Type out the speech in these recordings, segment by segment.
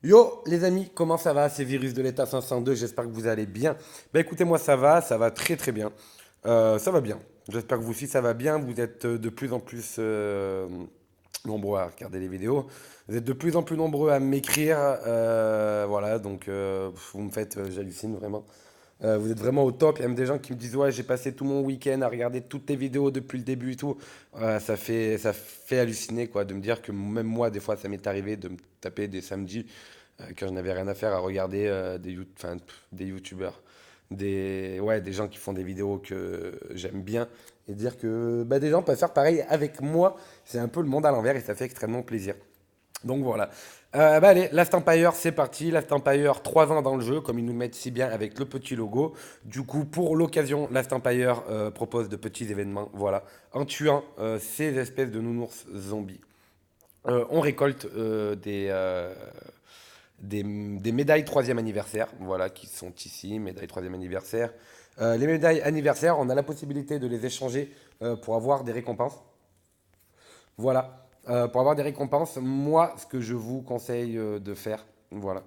Yo les amis, comment ça va? C'est Virus de l'État 502, j'espère que vous allez bien. Bah écoutez, moi ça va très très bien. Ça va bien. J'espère que vous aussi ça va bien. Vous êtes de plus en plus nombreux à regarder les vidéos. Vous êtes de plus en plus nombreux à m'écrire. Voilà, donc vous me faites, j'hallucine vraiment. Vous êtes vraiment au top. Il y a même des gens qui me disent ouais, j'ai passé tout mon week-end à regarder toutes tes vidéos depuis le début et tout. Ça fait halluciner quoi, de me dire que même moi des fois ça m'est arrivé de me taper des samedis quand je n'avais rien à faire à regarder des youtubeurs, ouais, des gens qui font des vidéos que j'aime bien et dire que bah, des gens peuvent faire pareil avec moi. C'est un peu le monde à l'envers et ça fait extrêmement plaisir. Donc voilà. Bah allez, Last Empire, c'est parti. Last Empire, 3 ans dans le jeu, comme ils nous le mettent si bien avec le petit logo. Du coup, pour l'occasion, Last Empire propose de petits événements. Voilà. En tuant ces espèces de nounours zombies, on récolte des médailles troisième anniversaire, voilà, qui sont ici, médailles troisième anniversaire. Les médailles anniversaire, on a la possibilité de les échanger pour avoir des récompenses. Voilà. Pour avoir des récompenses, moi, ce que je vous conseille de faire, voilà.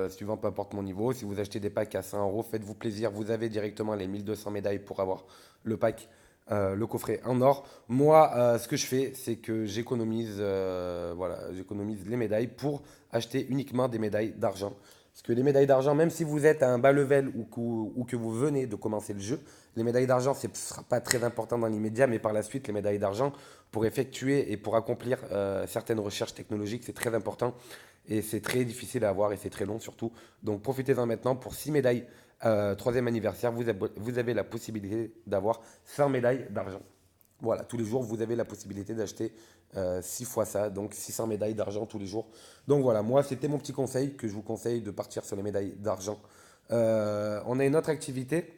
Suivant peu importe mon niveau, si vous achetez des packs à 100 euros, faites-vous plaisir. Vous avez directement les 1200 médailles pour avoir le pack, le coffret en or. Moi, ce que je fais, c'est que j'économise les médailles pour acheter uniquement des médailles d'argent. Parce que les médailles d'argent, même si vous êtes à un bas level ou que vous venez de commencer le jeu, les médailles d'argent, ce ne sera pas très important dans l'immédiat, mais par la suite, les médailles d'argent, pour effectuer et pour accomplir certaines recherches technologiques, c'est très important. Et c'est très difficile à avoir et c'est très long surtout. Donc profitez-en maintenant. Pour 6 médailles, troisième anniversaire, vous avez la possibilité d'avoir 100 médailles d'argent. Voilà, tous les jours, vous avez la possibilité d'acheter 6 fois ça, donc 600 médailles d'argent tous les jours. Donc voilà, moi, c'était mon petit conseil que je vous conseille de partir sur les médailles d'argent. On a une autre activité.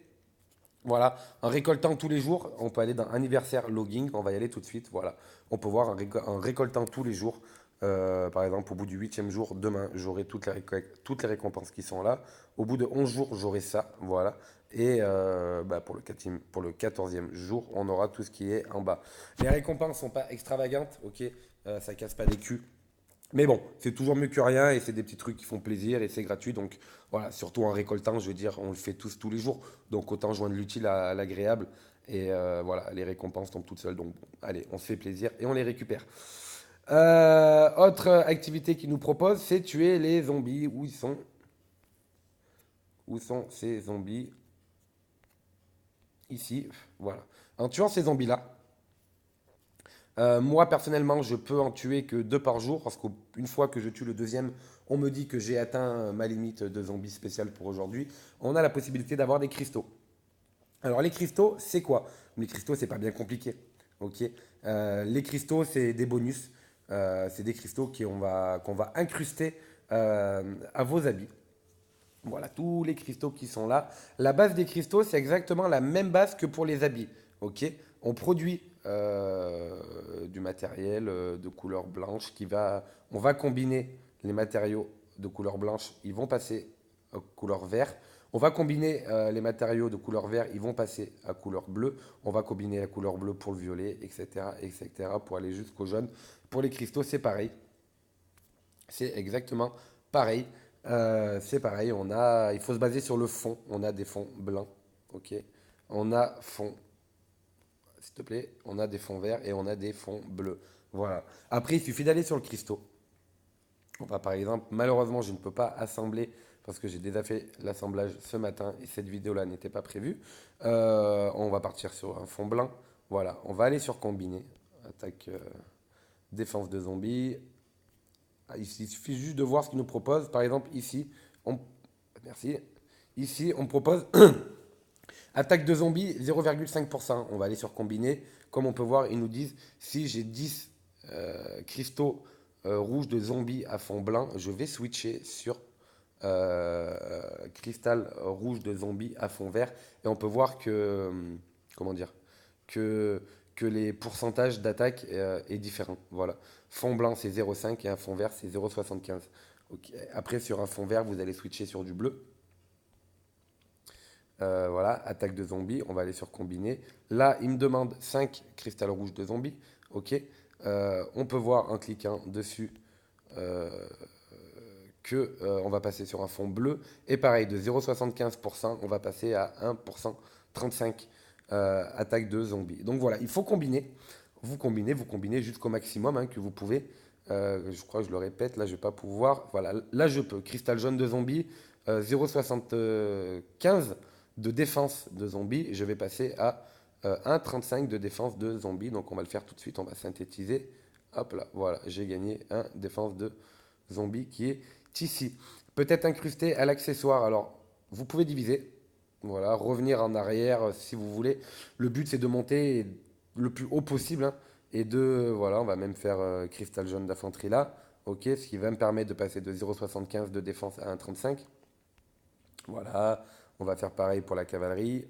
Voilà, en récoltant tous les jours, on peut aller dans anniversaire logging, on va y aller tout de suite. Voilà, on peut voir en récoltant tous les jours. Par exemple, au bout du huitième jour, demain, j'aurai toutes les récompenses qui sont là. Au bout de 11 jours, j'aurai ça. Voilà. Et bah, pour le 14e jour, on aura tout ce qui est en bas. Les récompenses sont pas extravagantes, ok. Ça casse pas les culs. Mais bon, c'est toujours mieux que rien et c'est des petits trucs qui font plaisir et c'est gratuit. Donc voilà, surtout en récoltant, je veux dire, on le fait tous les jours. Donc autant joindre l'utile à l'agréable. Et voilà, les récompenses tombent toutes seules. Donc bon, allez, on se fait plaisir et on les récupère. Autre activité qu'ils nous proposent, c'est tuer les zombies. Où ils sont? Où sont ces zombies? Ici, voilà. En tuant ces zombies-là, moi, personnellement, je peux en tuer que deux par jour, parce qu'une fois que je tue le deuxième, on me dit que j'ai atteint ma limite de zombie spécial pour aujourd'hui. On a la possibilité d'avoir des cristaux. Alors, les cristaux, c'est quoi? Les cristaux, c'est pas bien compliqué. Ok. Les cristaux, c'est des bonus. C'est des cristaux qu'on va incruster à vos habits. Voilà, tous les cristaux qui sont là. La base des cristaux, c'est exactement la même base que pour les habits. Ok. On produit du matériel de couleur blanche on va combiner les matériaux de couleur blanche, ils vont passer à couleur vert. On va combiner les matériaux de couleur vert, ils vont passer à couleur bleue. On va combiner la couleur bleue pour le violet, etc., etc., pour aller jusqu'au jaune. Pour les cristaux, c'est pareil. C'est exactement pareil. C'est pareil. Il faut se baser sur le fond. On a des fonds blancs. Ok. On a fond, s'il te plaît. On a des fonds verts et on a des fonds bleus. Voilà. Après, il suffit d'aller sur le cristaux. On va par exemple, malheureusement, je ne peux pas assembler parce que j'ai déjà fait l'assemblage ce matin et cette vidéo-là n'était pas prévue. On va partir sur un fond blanc. Voilà. On va aller sur combiner. Attaque, défense de zombies. Ah, il suffit juste de voir ce qu'ils nous proposent. Par exemple, ici, on... Merci. Ici, on me propose attaque de zombies 0,5%. On va aller sur combiner. Comme on peut voir, ils nous disent si j'ai 10 cristaux rouges de zombies à fond blanc, je vais switcher sur cristal rouge de zombies à fond vert. Et on peut voir comment dire, que, que les pourcentages d'attaque est différent. Voilà. Fond blanc, c'est 0,5 et un fond vert, c'est 0,75. Ok. Après, sur un fond vert, vous allez switcher sur du bleu. Voilà, attaque de zombies, on va aller sur combiner. Là, il me demande 5 cristal rouges de zombies. Ok. On peut voir en cliquant dessus que on va passer sur un fond bleu. Et pareil, de 0,75%, on va passer à 1%, 35 attaques de zombies. Donc voilà, il faut combiner. Vous combinez jusqu'au maximum hein, que vous pouvez. Je crois que je le répète, là je vais pas pouvoir. Voilà, là je peux. Cristal jaune de zombie, 0,75 de défense de zombie. Je vais passer à 1,35 de défense de zombie. Donc on va le faire tout de suite, on va synthétiser. Hop là, voilà, j'ai gagné un défense de zombie qui est ici. Peut-être incrusté à l'accessoire. Alors, vous pouvez diviser. Voilà, revenir en arrière si vous voulez. Le but c'est de monter le plus haut possible hein, et de voilà, on va même faire cristal jaune d'infanterie là. OK, ce qui va me permettre de passer de 0,75 de défense à 1,35. Voilà, on va faire pareil pour la cavalerie.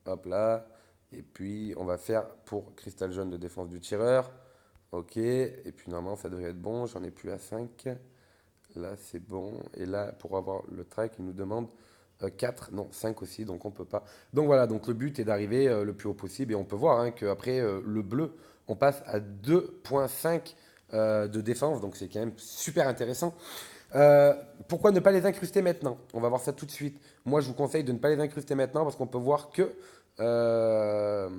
Hop là. Et puis on va faire pour cristal jaune de défense du tireur. OK, et puis normalement ça devrait être bon, j'en ai plus à 5. Là c'est bon. Et là pour avoir le track, il nous demande 4, non 5 aussi, donc on peut pas. Donc voilà, donc le but est d'arriver le plus haut possible et on peut voir hein, qu'après le bleu, on passe à 2,5 de défense, donc c'est quand même super intéressant. Euh, Pourquoi ne pas les incruster maintenant? On va voir ça tout de suite. Moi, je vous conseille de ne pas les incruster maintenant parce qu'on peut voir que euh,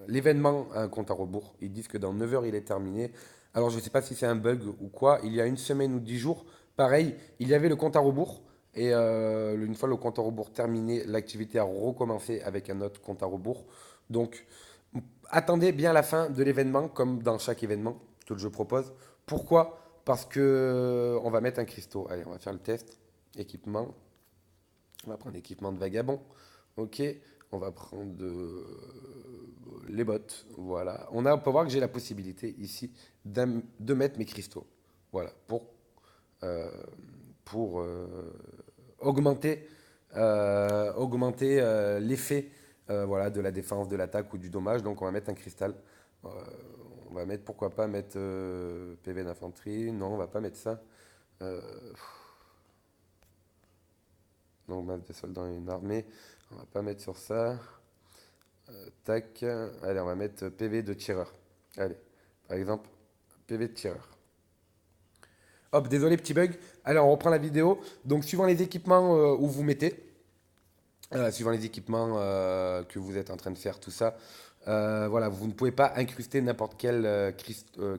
l'événement a un compte à rebours. Ils disent que dans 9 heures, il est terminé. Alors, je ne sais pas si c'est un bug ou quoi. Il y a une semaine ou 10 jours, pareil, il y avait le compte à rebours. Et une fois le compte à rebours terminé, l'activité a recommencé avec un autre compte à rebours. Donc, attendez bien la fin de l'événement, comme dans chaque événement que je propose. Pourquoi? Parce que on va mettre un cristaux. Allez, on va faire le test. Équipement. On va prendre l'équipement de vagabond. Ok. On va prendre les bottes. Voilà. On peut voir que j'ai la possibilité ici de mettre mes cristaux. Voilà. Euh, pour augmenter, l'effet voilà, de la défense, de l'attaque ou du dommage. Donc on va mettre un cristal. Euh, on va mettre, pourquoi pas mettre PV d'infanterie. Non, on va pas mettre ça. Euh, donc masse de soldats et une armée. On va pas mettre sur ça. Tac. Allez, on va mettre PV de tireur. Allez, par exemple, PV de tireur. Hop, désolé, petit bug. Allez, on reprend la vidéo. Donc, suivant les équipements où vous mettez, suivant les équipements que vous êtes en train de faire, tout ça, voilà, vous ne pouvez pas incruster n'importe quel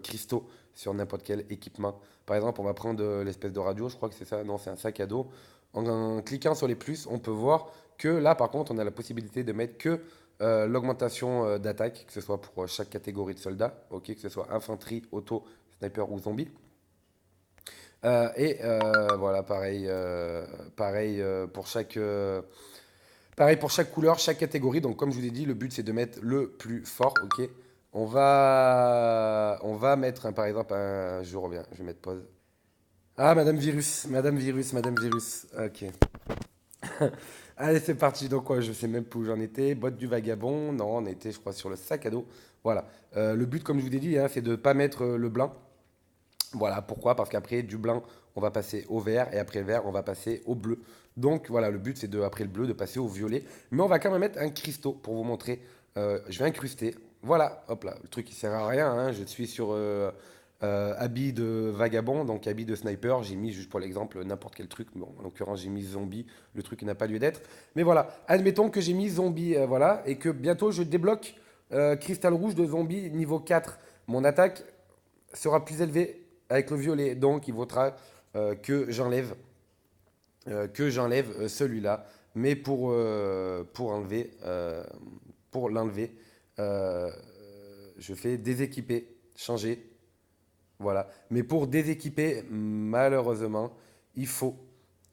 cristaux sur n'importe quel équipement. Par exemple, on va prendre l'espèce de radio, je crois que c'est ça, non, c'est un sac à dos. En cliquant sur les plus, on peut voir que là, par contre, on a la possibilité de mettre que l'augmentation d'attaque, que ce soit pour chaque catégorie de soldats, ok, que ce soit infanterie, auto, sniper ou zombie. Voilà, pareil pour chaque couleur, chaque catégorie. Donc, comme je vous ai dit, le but c'est de mettre le plus fort. Ok. On va mettre, par exemple, je reviens, je vais mettre pause. Ah, Madame Virus, Madame Virus, Madame Virus. Ok. Allez, c'est parti. Donc, quoi, je sais même plus où j'en étais. Botte du vagabond. Non, on était, je crois, sur le sac à dos. Voilà. Le but, comme je vous ai dit, hein, c'est de ne pas mettre le blanc. Voilà, pourquoi? Parce qu'après du blanc, on va passer au vert et après le vert, on va passer au bleu. Donc voilà, le but c'est de, après le bleu, de passer au violet. Mais on va quand même mettre un cristaux pour vous montrer. Je vais incruster. Voilà, hop là, le truc qui sert à rien, hein. Je suis sur habit de vagabond, donc habit de sniper. J'ai mis, juste pour l'exemple, n'importe quel truc. Bon, en l'occurrence, j'ai mis zombie, le truc qui n'a pas lieu d'être. Mais voilà, admettons que j'ai mis zombie, voilà, et que bientôt je débloque cristal rouge de zombie niveau 4. Mon attaque sera plus élevée avec le violet. Donc, il vaudra que j'enlève celui-là. Mais pour l'enlever, euh, je fais déséquiper, changer. Voilà. Mais pour déséquiper, malheureusement, il faut,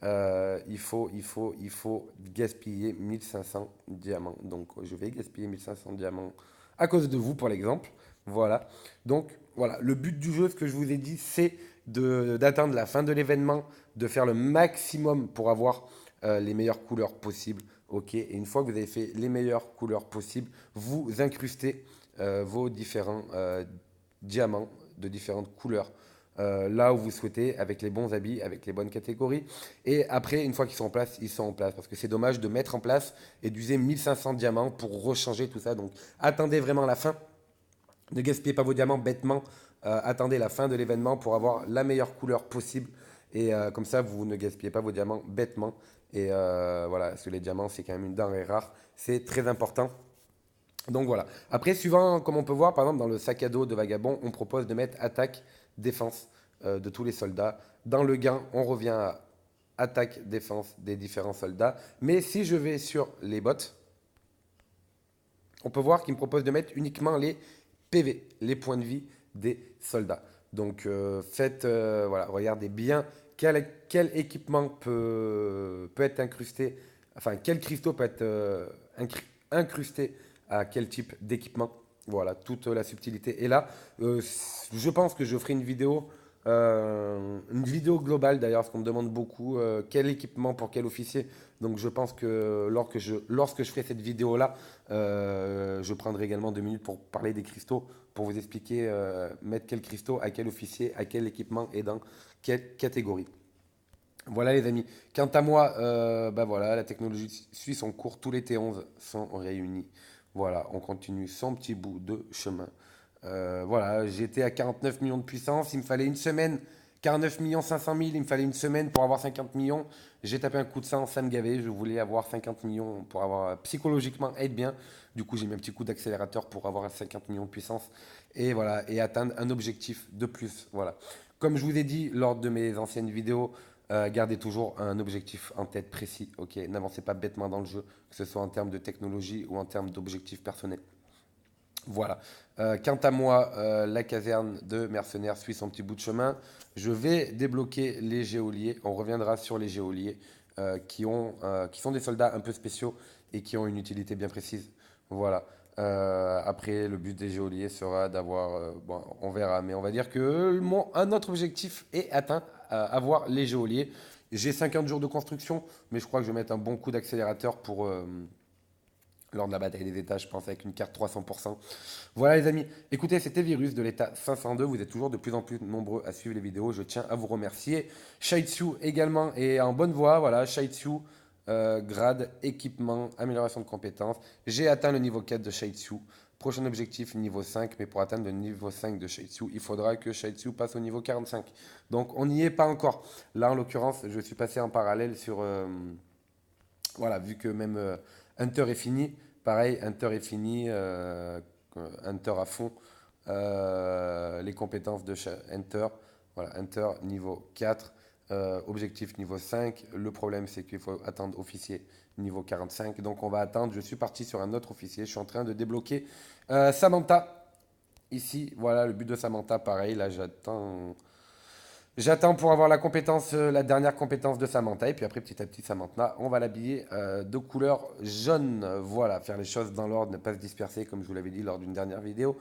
il faut gaspiller 1500 diamants. Donc, je vais gaspiller 1500 diamants à cause de vous, pour l'exemple. Voilà. Donc, voilà. Le but du jeu, ce que je vous ai dit, c'est d'atteindre la fin de l'événement, de faire le maximum pour avoir les meilleures couleurs possibles. Ok. Et une fois que vous avez fait les meilleures couleurs possibles, vous incrustez vos différents diamants de différentes couleurs là où vous souhaitez, avec les bons habits, avec les bonnes catégories. Et après, une fois qu'ils sont en place, ils sont en place. Parce que c'est dommage de mettre en place et d'user 1500 diamants pour rechanger tout ça. Donc attendez vraiment la fin. Ne gaspillez pas vos diamants bêtement attendez la fin de l'événement pour avoir la meilleure couleur possible. Et comme ça, vous ne gaspillez pas vos diamants bêtement. Et voilà, parce que les diamants, c'est quand même une denrée rare. C'est très important. Donc voilà. Après, suivant, comme on peut voir, par exemple, dans le sac à dos de Vagabond, on propose de mettre attaque, défense de tous les soldats. Dans le gain, on revient à attaque, défense des différents soldats. Mais si je vais sur les bots, on peut voir qu'il me propose de mettre uniquement les PV, les points de vie des soldats. Donc faites, voilà, regardez bien quel équipement peut être incrusté, enfin quel cristaux peut être incrusté à quel type d'équipement. Voilà, toute la subtilité est là. Je pense que je ferai une vidéo globale d'ailleurs, parce qu'on me demande beaucoup quel équipement pour quel officier. Donc je pense que lorsque je ferai cette vidéo-là, je prendrai également 2 minutes pour parler des cristaux, pour vous expliquer mettre quel cristaux à quel officier, à quel équipement et dans quelle catégorie. Voilà les amis. Quant à moi, bah voilà, la technologie suit son cours. Tous les T11 sont réunis. Voilà, on continue son petit bout de chemin. Voilà, j'étais à 49 millions de puissance. Il me fallait une semaine. 49 millions 500 000, il me fallait une semaine pour avoir 50 millions. J'ai tapé un coup de sang, ça me gavait. Je voulais avoir 50 millions pour avoir psychologiquement être bien. Du coup, j'ai mis un petit coup d'accélérateur pour avoir 50 millions de puissance et voilà et atteindre un objectif de plus. Voilà. Comme je vous ai dit lors de mes anciennes vidéos, gardez toujours un objectif en tête précis. Ok, n'avancez pas bêtement dans le jeu, que ce soit en termes de technologie ou en termes d'objectifs personnels. Voilà. Quant à moi, la caserne de mercenaires suit son petit bout de chemin. Je vais débloquer les géoliers. On reviendra sur les géoliers qui sont des soldats un peu spéciaux et qui ont une utilité bien précise. Voilà. Après, le but des géoliers sera d'avoir, bon, on verra, mais on va dire que un autre objectif est atteint, avoir les géoliers. J'ai 50 jours de construction, mais je crois que je vais mettre un bon coup d'accélérateur pour, lors de la bataille des États, je pense, avec une carte 300%. Voilà les amis, écoutez, c'était Virus de l'état 502, vous êtes toujours de plus en plus nombreux à suivre les vidéos, je tiens à vous remercier. Shaitsu également est en bonne voie, voilà, Shaitsu, grade, équipement, amélioration de compétences. J'ai atteint le niveau 4 de Shaitsu, prochain objectif niveau 5, mais pour atteindre le niveau 5 de Shaitsu, il faudra que Shaitsu passe au niveau 45. Donc on n'y est pas encore. Là en l'occurrence, je suis passé en parallèle sur... voilà, vu que même Hunter est fini, pareil, Hunter est fini, Hunter à fond, les compétences de Hunter, voilà, Hunter niveau 4, objectif niveau 5. Le problème, c'est qu'il faut attendre officier niveau 45. Donc on va attendre, je suis parti sur un autre officier, je suis en train de débloquer Samantha. Ici, voilà, le but de Samantha, pareil, là j'attends. J'attends pour avoir la compétence, la dernière compétence de Samantha. Et puis après, petit à petit, Samantha, on va l'habiller de couleur jaune. Voilà, faire les choses dans l'ordre, ne pas se disperser, comme je vous l'avais dit lors d'une dernière vidéo.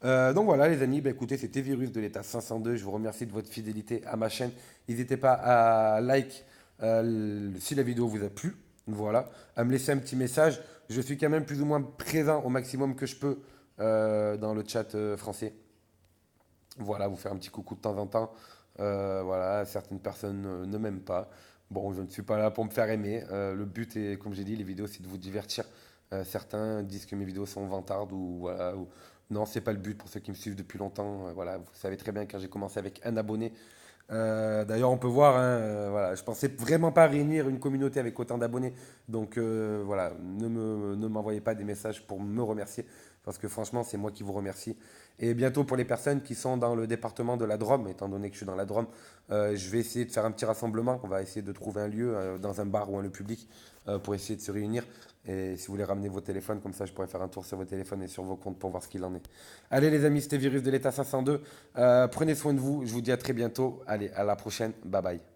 Donc voilà, les amis, bah, écoutez, c'était Virus de l'état 502. Je vous remercie de votre fidélité à ma chaîne. N'hésitez pas à like si la vidéo vous a plu. Voilà, à me laisser un petit message. Je suis quand même plus ou moins présent au maximum que je peux dans le chat français. Voilà, vous faire un petit coucou de temps en temps. Voilà, certaines personnes ne m'aiment pas. Bon, je ne suis pas là pour me faire aimer. Le but est, comme j'ai dit, les vidéos, c'est de vous divertir. Certains disent que mes vidéos sont vantardes ou voilà. Non, c'est pas le but pour ceux qui me suivent depuis longtemps. Voilà, vous savez très bien quand j'ai commencé avec un abonné. D'ailleurs, on peut voir, hein, voilà, je pensais vraiment pas réunir une communauté avec autant d'abonnés. Donc voilà, ne m'envoyez pas des messages pour me remercier, parce que franchement, c'est moi qui vous remercie. Et bientôt pour les personnes qui sont dans le département de la Drôme, étant donné que je suis dans la Drôme, je vais essayer de faire un petit rassemblement. On va essayer de trouver un lieu dans un bar ou un lieu public pour essayer de se réunir. Et si vous voulez ramener vos téléphones, comme ça je pourrais faire un tour sur vos téléphones et sur vos comptes pour voir ce qu'il en est. Allez les amis, c'était Virus de l'état 502. Prenez soin de vous, je vous dis à très bientôt. Allez, à la prochaine, bye bye.